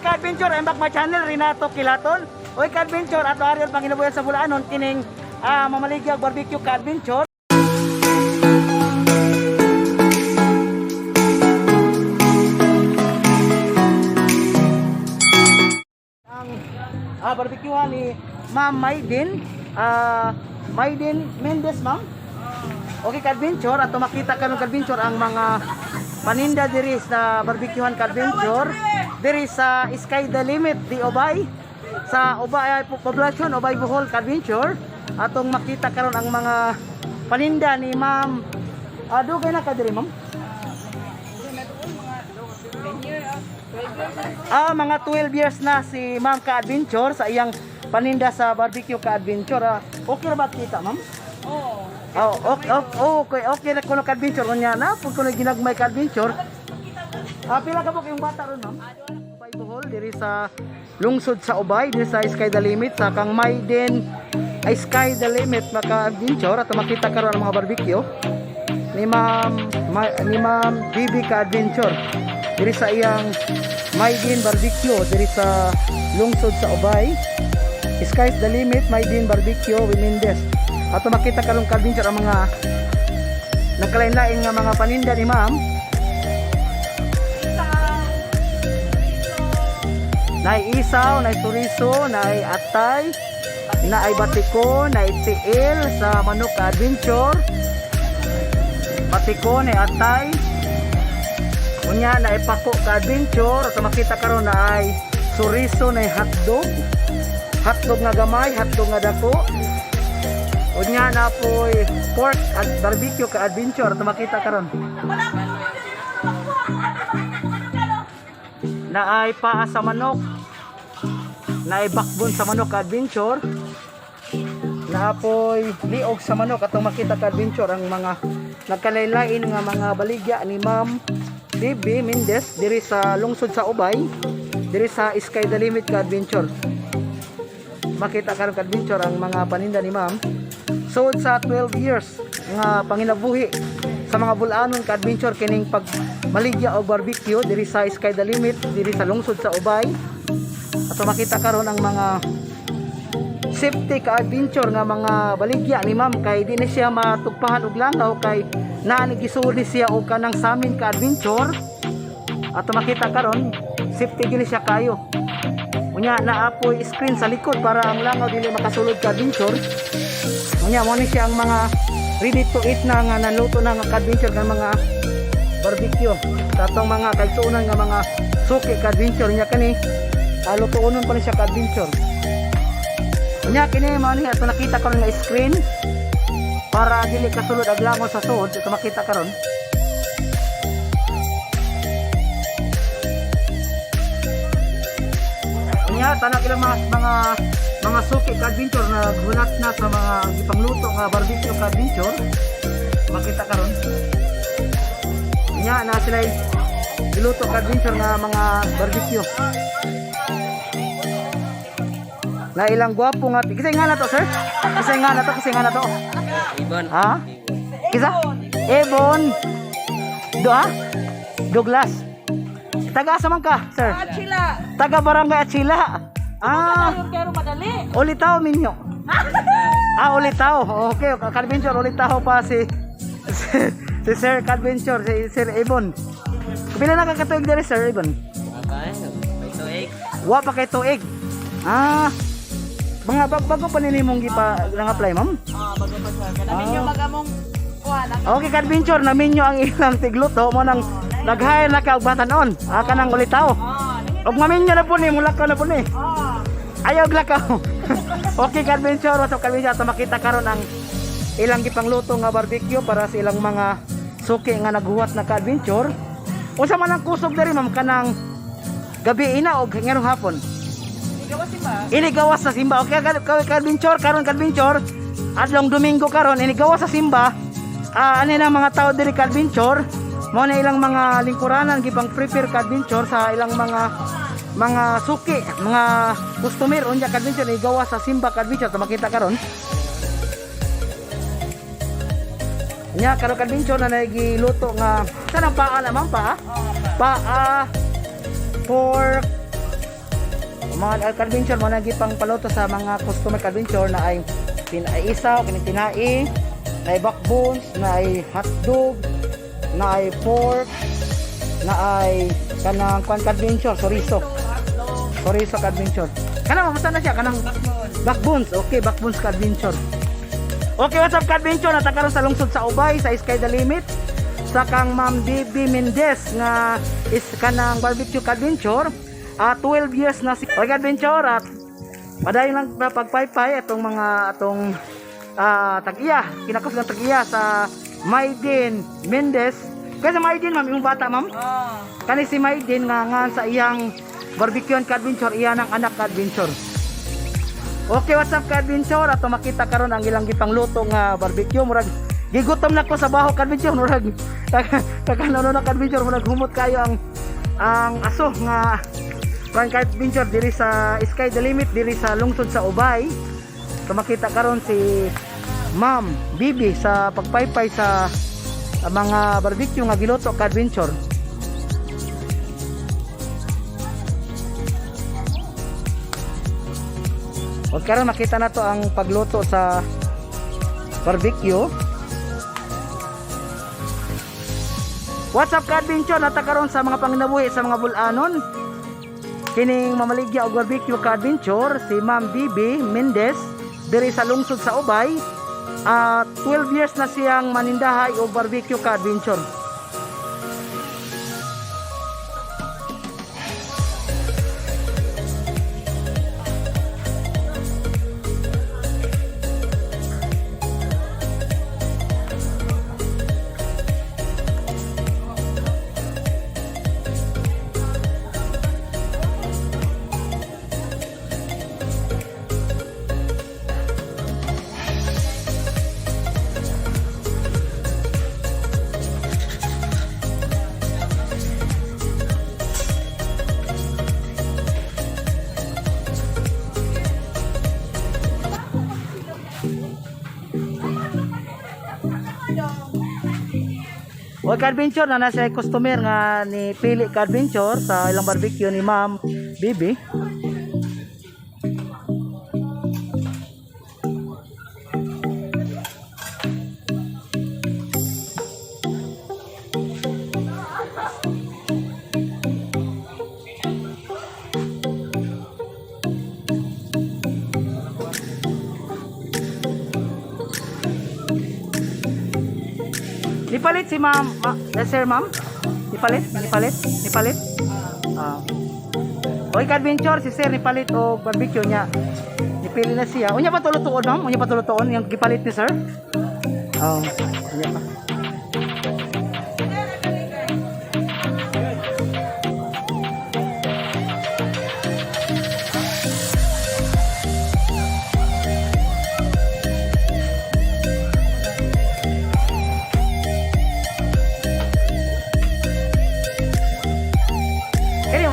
ka-adventure, I'm back my channel, Renato Kilaton. Oy ka-adventure, ato Ariel Panginabuhi sa Bol-Anon, kining Namaligya barbecue ka-adventure. Ang barbecuehan ni Ma'am Maydin, Maydin Mendez, ma'am. Okay ka-adventure, ato makita ka ng ka-adventure ang mga paninda diri sa barbecuehan ka-adventure diri sa Sky the Limit di Obay sa Obay Poblacion Obay Bohol ka-adventure. Atong makita karon ang mga paninda ni Ma'am. Dugay na ka diri, ma'am? Mga 12 years na si Ma'am ka-adventure sa iyang paninda sa barbecue ka-adventure. Okay ra ba kita, ma'am? Oo. Okay na kuno ka-adventure nya na pud kuno ginagmay ka-adventure. Pila ka po yung bata ron, ma'am? Obay Bohol diri sa lungsod sa Obay diri sa Sky the Limit sa kang Maiden ay Sky the Limit maka-adventure at makita karon ang mga barbecue ni Ma'am Bibi ka-adventure diri sa iyang Maiden barbecue diri sa lungsod sa Obay. Sky the Limit Maiden barbecue with Mendez. Ato makita karon ka-adventure ang mga nagkalain-lain nga mga paninda ni ma'am. Nay isaw, nay turiso, nay atay, nay batiko, nay tiil sa manok ka-adventure. Batiko, nay atay. Unya nay pako ka-adventure. Ato makita karon na ay suriso, nay hotdog. Hotdog nga gamay, hotdog nga dako. Unya na po'y pork at barbecue ka-adventure. Ito makita karon. Na ay paa sa manok. Na ay backbone sa manok ka-adventure. Na po'y liog sa manok. Ito makita ka-adventure ang mga nagkalaylain nga mga baligya ni Ma'am Bibi Mendez diri sa lungsod sa Obay. Diri sa Sky the Limit ka-adventure. Makita karon ka-adventure ang mga paninda ni Ma'am. So sa 12 years nga Panginabuhi sa mga Bol-Anon ka-adventure kining pagmaligya o barbecue diri sa Sky the Limit diri sa lungsod sa Obay. Ato makita karon ang mga safety ka-adventure nga mga baligya ni ma'am kay di na siya matugpahan og langaw kay naani gisulod siya og kanang samin ka-adventure. Ato makita karon safety gini siya kayo. Unya naapoy screen sa likod para ang langaw dili makasulod ka-adventure. Unya mo ni siya ang mga ready to eat na nga naluto na nga ka-adventure nga mga barbecue. Sa atong mga kaigsuonan nga mga suki ka-adventure nya kani lutuonon pa ni siya ka-adventure. Unya kini mo ni ato nakita karon nga screen para dili kasulod ag langaw sa suod. Ito makita karon. Unya tanak ilang mga suki ka-adventure na gulat na sa mga ipangluto nga barbecue ka-adventure. Makita karon. Nya na sila giluto ka-adventure nga mga barbecue. Na ilang gwapo nga. Kisay nga na to, sir? Kisay nga na to. Ibon. Ha? Kisa? Ebon. Douglas. Taga asa man ka, sir? Achila. Taga Barangay Achila. Pero madali. Ulitaw minyo. Ulitaw. Okay, ka-adventure ulitaw pa si Sir ka-adventure, si Sir Ebon. Pila na kakatuig diri, Sir Ebon? May tuig. Wa pa kay tuig. Mga bago pa nimong nang-apply, ma'am? Bago pa siya. Kanamin nyo magamong kuha lang. Okay, ka-adventure namin nyo ang ilang tigluto mo nang nag-hire na ka og batanon. Kanang ulitaw. Og mamin nyo na po ni, mulakaw na po ni. Ayaw glakaw. Okay, ka-adventure. So, ka-adventure, makita karon ang ilang gipangluto nga barbecue para sa ilang mga suki nga naghuwat na ka-adventure. Unsa man ang kusog diri, ma'am, kanang gabi ina og ngarong hapon? Inigawas sa simba. Okay, ka-adventure, karon ka-adventure. Adlong Domingo karon inigawas sa simba. Ani na mga tao diri ka-adventure. Mo na ilang mga lingkuranan gipang prepare ka-adventure sa ilang mga suki, mga customer unya ka-adventure inigawas sa simba ka-adventure. To makita karon. Nya karon ka-adventure na nagiluto nga kanang paa naman pa. Paa, pork, mga adventure mo na gipang paluto sa mga customer adventure na ay isaw, tinai, na ay backbones, na ay hotdog, na ay pork, na ay kanang adventure, chorizo adventure. Kanang mabasa na siya, kanang backbones. Okay, backbones adventure. Okay, what's up adventure? Natakaroon sa lungsod sa Ubay, sa Sky the Limit. Sa kang Ma'am Bibi Mendez nga is kanang barbecue adventure. 12 years na si adventure at padayon lang pagpaypay itong mga tag-iya, kinakos ng tag-iya sa Maiden Mendez. Kasi Maiden ma'am, yung bata ma'am. Kani si Maiden nga sa iyang barbecue adventure, iyan ang anak adventure. Okay, what's up adventure? Ato makita karon ang ilang gipang luto nga barbecue. Murag gigutom na ko sa baho adventure. Murag kakanono na adventure, murag humot kayo ang aso nga adventure diri sa Sky the Limit diri sa lungsod sa Ubay. So makita karon si Ma'am Bibi sa pagpaypay sa mga barbecue nga giluto ka adventure. Huwag karon makita na to ang pagluto sa barbecue. What's up ka adventure? Natakaroon sa mga Panginabuhi sa mga Bol-Anon. Kining Namaligya og barbecue ka adventure si Ma'am Bibi Mendez diri sa lungsod sa Ubay. 12 years na siyang manindahay og barbecue ka adventure. Huwag ka-adventure na nasa customer nga ni Pili ka-adventure sa ilang barbecue ni Ma'am Bibi. Nipalit si ma'am, sir ma'am? Nipalit? Oy ka-adventure si sir nipalit o barbecue niya. Nipili na siya. Unya pa tulutuon ma'am? Unya pa tulutuon yung gipalit ni sir? Unya pa.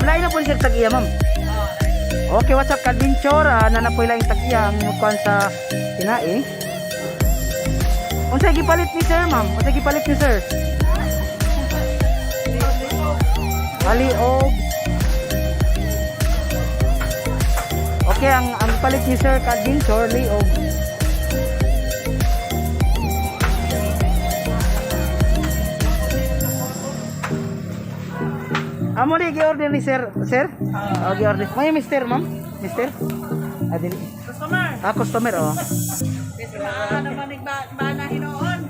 Lain na po siya tag-iya ma'am. Okay, what's up ka-adventure? Nanapoy lang yung tag-iya ang mukuhan sa tinai. Unsay gipalit ni sir ma'am? Unsay gipalit ni sir? Aliog. Okay, ang palit ni sir ka-adventure, liog. Amo di gi-order ni sir, sir? Gi-order. May mister, ma'am? Mister? Adili. Customer. Customer, oh. Naman bana hinoon.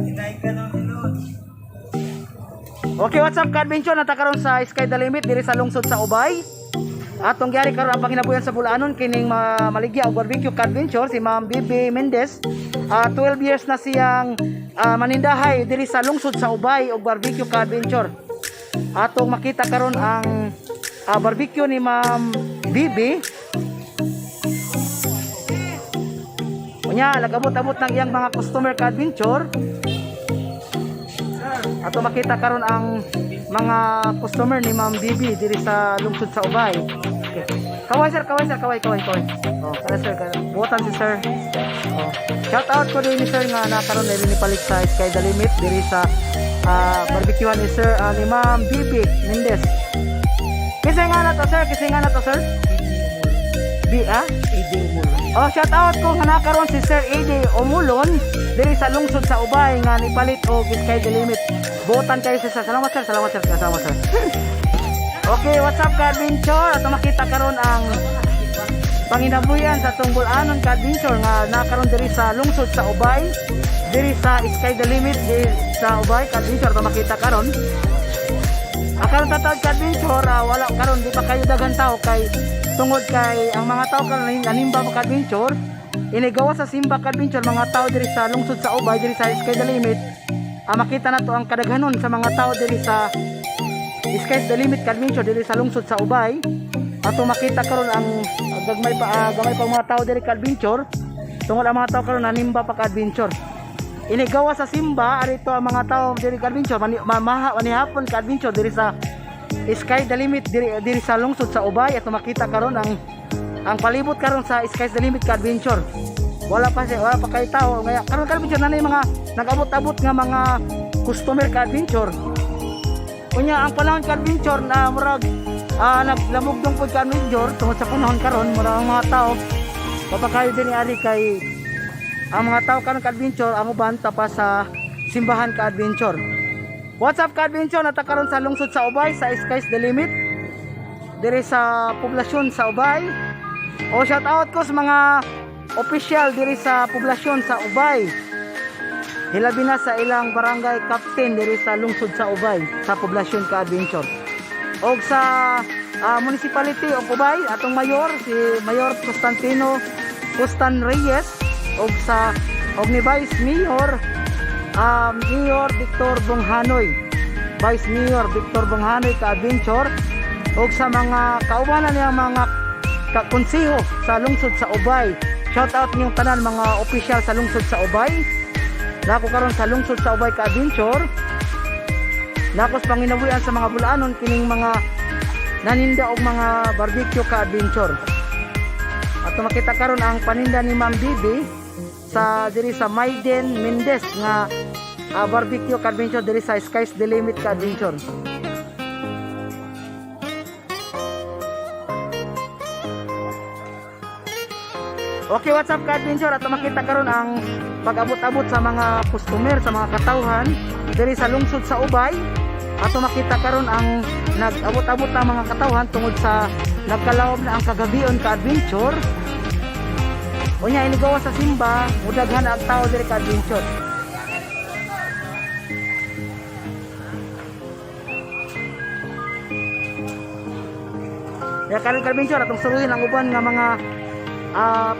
Hinay ka ng hinoon. Okay, what's up ka-adventure? Natakaroon sa Sky the Limit diri sa lungsod sa Ubay. Atong gyari karon ang Panginabuhi sa Bol-Anon kining Namaligya og barbecue ka-adventure si Ma'am Bibi Mendez. 12 years na siyang manindahay diri sa lungsod sa Ubay og barbecue ka-adventure. Atong makita karon ang barbecue ni Ma'am Bibi. Unya, nag-abot-abot ng iyang mga customer ka-adventure. Atong makita karon ang mga customer ni Ma'am Bibi diri sa lungsod sa Ubay. Okay. Kaway sir. Oh, para sir, buotan si sir. Oh. Shout out ko din ni sir nga nakaroon na rin palit sa Sky the Limit diri sa barbecuean ni sir ni Ma'am Bibi Mendez. Kisay nga na to sir, kisay nga na to sir. Di ah? Oh, shout out ko nga nakaroon si Sir Eddie Omulon diri sa lungsod sa Ubay nga nipalit og Sky the Limit. Buotan kayo sir. Salamat sir, salamat sir, salamat sir. Okay, what's up ka-adventure? Ato makita karon ang Panginabuhi sa tong Bol-Anon ka-adventure nga nakaroon diri sa lungsod sa Ubay, diri sa Sky the Limit diri sa Ubay ka-adventure. Ato makita karon. Akaron tatawag ka-adventure, wala karon di pa kayo daghan tao kay tungod kay ang mga tao karon nanimba ka-adventure, inigawa sa simba ka-adventure mga tao diri sa lungsod sa Ubay diri sa Sky the Limit. Makita na to ang kadaghanon sa mga tao diri sa Sky the Limit ka-adventure diri sa lungsod sa Ubay. Ato makita karon ang gamay pa mga tao diri ka-adventure tungod ang mga tao karon nanimba pa ka-adventure. Inigawa sa simba arito ang mga tao diri ka-adventure manihapon ka-adventure diri sa Sky the Limit diri sa lungsod sa Ubay. Ato makita karon ang palibot karon sa Sky the Limit ka-adventure. Wala pa kay tao ngaya karon ka-adventure nanay mga nag-abot-abot nga mga customer ka-adventure. Unya ang panahon ka-adventure na murag naglamugdong pud ka-adventure tungod sa panahon karon murag ang mga tao papakayo din ari kay ang mga tao karon ka-adventure ang uban tapas sa simbahan ka-adventure. What's up ka-adventure? Natakaroon sa lungsod sa Ubay sa Sky's the Limit diri sa poblasyon sa Ubay. O shout out ko sa mga official diri sa poblasyon sa Ubay. Hilabi na sa ilang barangay captain diri sa lungsod sa Ubay sa poblasyon ka-adventure. O sa municipality of Ubay atong mayor si Mayor Constantino Costan Reyes og ni Vice Mayor Mayor Victor Bonghanoy, Vice Mayor Victor Bonghanoy ka-adventure og sa mga kaubanan niya mga konseho sa lungsod sa Ubay. Shout out niyong tanan mga official sa lungsod sa Ubay. Nako karon sa lungsod sa Ubay ka-adventure. Nako sa Panginabuhi sa mga Bol-Anon kining mga naninda og mga barbecue ka-adventure. At makita karon ang paninda ni Ma'am Bibi sa diri sa Maiden Mendez nga barbecue ka-adventure diri sa Sky's the Limit ka-adventure. Okay, what's up ka-adventure? At makita karon ang pag-abot-abot sa mga customer sa mga katawhan diri sa lungsod sa Ubay. At makita karon ang nag-abot-abot ang mga katawhan tungod sa nagkalawom na ang kagabion ka-adventure. Unya inigawa sa simba, mudaghan ang tao diri ka-adventure. Ya karon ka-adventure atong suruhin ang uban nga mga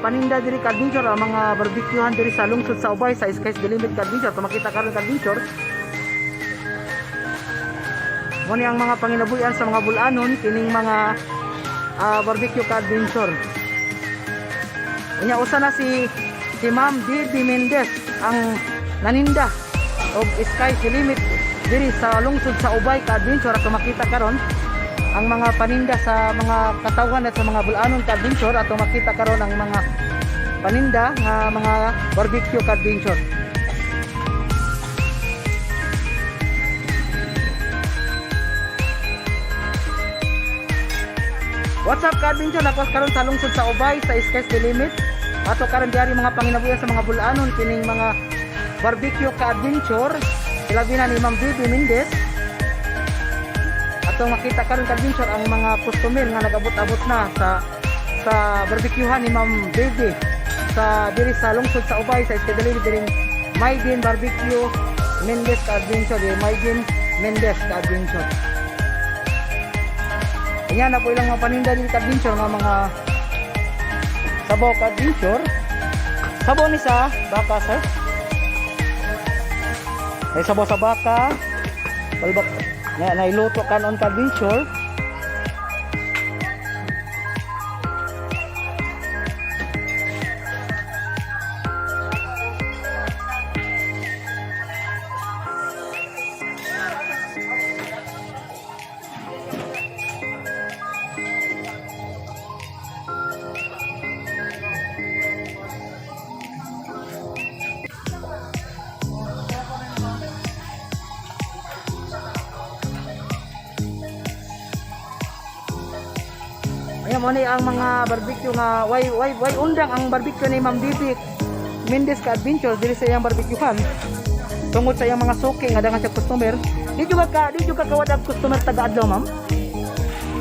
paninda diri ka-adventure, ang mga barbecuehan diri sa lungsod sa Ubay sa Sky's the Limit ka-adventure. Ito makita karon ka-adventure. Muni ang mga Panginabuhi sa mga Bol-Anon kining mga barbecue ka-adventure. Unya usa na si Ma'am Bibi Mendez ang naninda og Sky's the Limit diri sa lungsod sa Ubay ka-adventure. Ato makita karon ang mga paninda sa mga katawan at sa mga Bol-Anon ka-adventure. Ato makita karon ang mga paninda nga mga barbecue ka-adventure. What's up ka-adventure? Lakos karon sa lungsod sa Ubay sa Sky's the Limit. Ato karon diari mga Panginabuhi sa mga Bol-Anon kining mga barbecue ka-adventure. Ilabi na ni Ma'am Bibi Mendez. Ato makita karon ka-adventure ang mga customer nga nag-abot-abot na sa barbecuehan ni Ma'am Bibi sa diri sa lungsod sa Ubay sa Sky's the Limit diri Maiden Barbecue Mendez ka-adventure, Maiden Mendez ka-adventure. Yan na po ilang mga paninda dito ka-adventure nga mga sabaw ka-adventure. Sabaw ni sa baka sir. Ay sabaw sa baka. Balbak na nailuto kanon ka-adventure. Yan mo ni ang mga barbecue nga why undang ang barbecue ni Ma'am Bibi Mendez ka adventure diri sa iyang barbecuehan. Tungod sa iyang mga suki nga daghan sa customer. Di juga kawad ang customer taga adlaw, ma'am.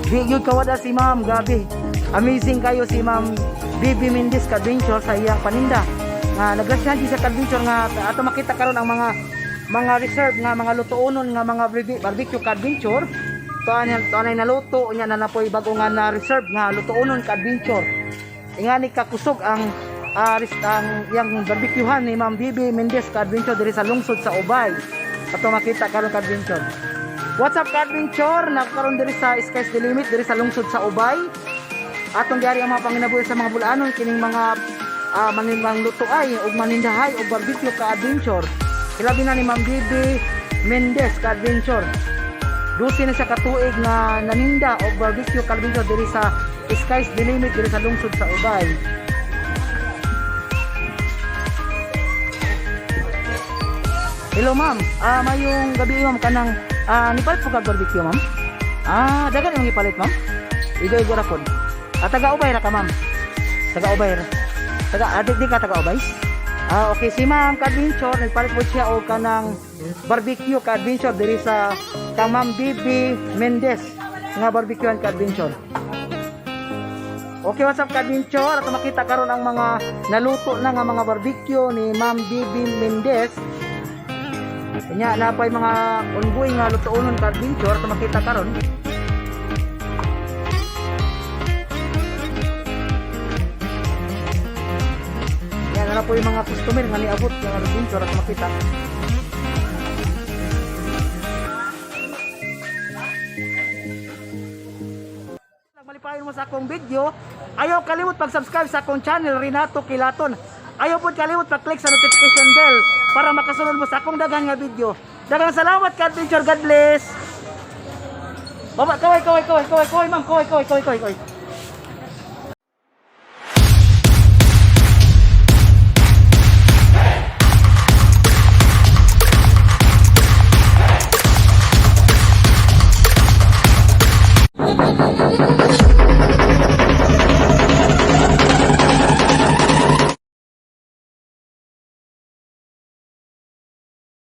Di gyud kawad si Ma'am Gabi. Amazing kayo si Ma'am Bibi Mendez ka adventure sa iyang paninda. Nga nagrasyan di sa adventure nga ato makita karon ang mga reserve nga mga lutoonon nga mga barbecue ka adventure. Tuanay naluto nya na napoy bago nga na reserve nga lutoonon ka adventure. Ingani kakusog ang yang barbecuehan ni Ma'am Bibi Mendez ka adventure diri sa lungsod sa Ubay. Ato makita karon ka adventure. What's up ka adventure? Nagkaroon diri sa Sky's the Limit diri sa lungsod sa Ubay. Atong diari ang mga panginabuhi sa mga Bol-Anon kining mga maninang lutoay ug manindahay ug barbecue ka adventure. Hilabi na ni Ma'am Bibi Mendez ka adventure. Dusi na siya katuig nga naninda o barbecue ka adventure diri sa Sky's the Limit diri sa lungsod sa Ubay. Hello ma'am, mayong gabi ma'am kanang nipalit po kag barbecue ma'am? Dagan imong ipalit ma'am? Igoy gura pod. Taga Ubay ra ka ma'am. Taga Ubay ra. Di ka taga Ubay? Okay si ma'am ka adventure nagpalit po siya og kanang barbecue ka adventure diri sa kang Ma'am Bibi Mendez nga barbecuehan ka adventure. Okay, what's up ka adventure? Ato makita karon ang mga naluto na nga mga barbecue ni Ma'am Bibi Mendez. Kanya napay mga ongoing nga lutoonon ka adventure ato makita karon. Yan na po yung mga customer nga niabot nga adventure ato makita. Malipayon mo sa akong video, ayaw kalimot pag-subscribe sa akong channel Renato Kilaton. Ayaw po kalimot pag-click sa notification bell para makasunod mo sa akong daghan nga video. Daghang salamat ka adventure, God bless. Baba, kaway ma'am, kaway.